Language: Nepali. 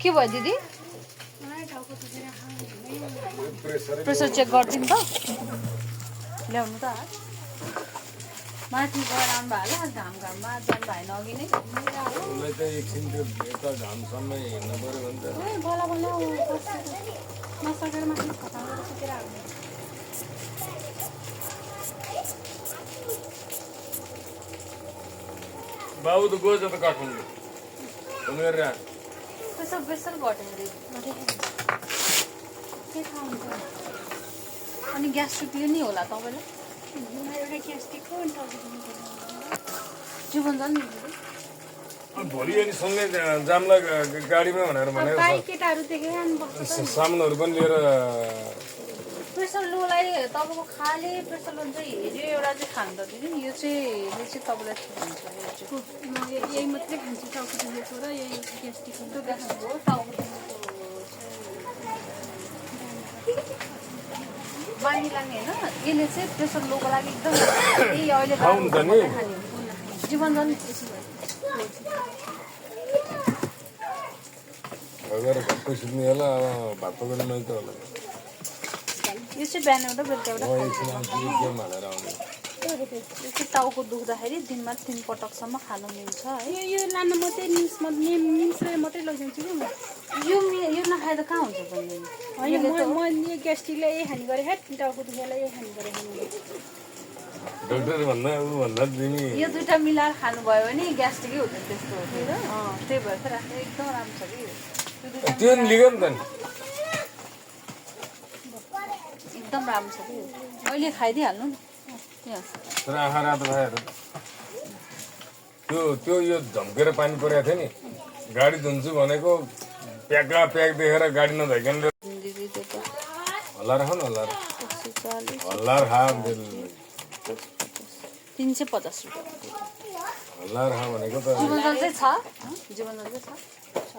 के भयो दिदी प्रेसर चेक गरिदिनु त ल्याउनु त माथि गएर आउनु भयो होला घाममा जानु भएन अघि नै उसलाई त एकछिन त्यो यता घामसम्म हिँड्नु पऱ्यो भने त बल्ल बल्ल नसकेर माथि खटाएर सुतेर आउने बाबु त गएछ त काठमाडौँ उनीहरू प्रेसर प्रेसर घट्यो के थाहा हुन्छ अनि ग्यास्ट्रिकले नि होला तपाईँलाई एउटा ग्यास्ट्रिकको अनि जीवन जानु भोलि अनि सँगै जाम्ला गाडीमा भनेर भनेर बाइक केटाहरू देखेर अनि बस्छ सामानहरू पनि लिएर प्रेसर लोलाई तपाईँको खाले प्रेसर लो चाहिँ हेऱ्यो एउटा चाहिँ खानु त दिदी यो चाहिँ तपाईँलाई ठिक हुन्छ म यही मात्रै खान्छु टाउको दुखेको र यही ग्यास्ट्रिकको त्यो ग्यास्ट्रिक हो टाउको बानी लाग्ने होइन यसले चाहिँ प्रेसर लोको लागि एकदम यही अहिले जीवन जानु गएर घट्टै सुत्ने होला अब भात पकाउने मैले त होला यो चाहिँ बिहान एउटा बेलुका एउटा एकछिन गेम हालेर आउने यो चाहिँ टाउको दुख्दाखेरि दिनमा 3 पटकसम्म खानु मिल्छ है यो लानु मात्रै निम्सले मात्रै लैजान्छु कि यो नखाए त कहाँ हुन्छ बहिनी होइन म यो ग्यास्ट्रिकले यही हानि गरेँ हेट टाउको दुखेलाई यही हानि गरेँ डाक्टर भन्दा ऊ भन्दा तिमी यो दुइटा मिलाएर खानुभयो भने ग्यास्ट्रिकै हुँदैन त्यस्तो हो त्यही भएर चाहिँ राख्नु एकदम राम्रो छ कि त्यो नि लिगो नि त नि एकदम राम्रो छ कि मैले खाइदिइहाल्नु नि यहाँ तर आँखा रातो भएर त्यो यो झम्केर पानी परेको थियो नि गाडी धुन्छु भनेको प्याका प्याक देखेर गाडी नधोइकन दिदी त्यो त हल्लाएर खाऊ न हल्लाएर 140 हल्लाएर खा 350 रुपियाँ हल्लाएर खा भनेको त जीवनजल चाहिँ छ जीवनजल चाहिँ छ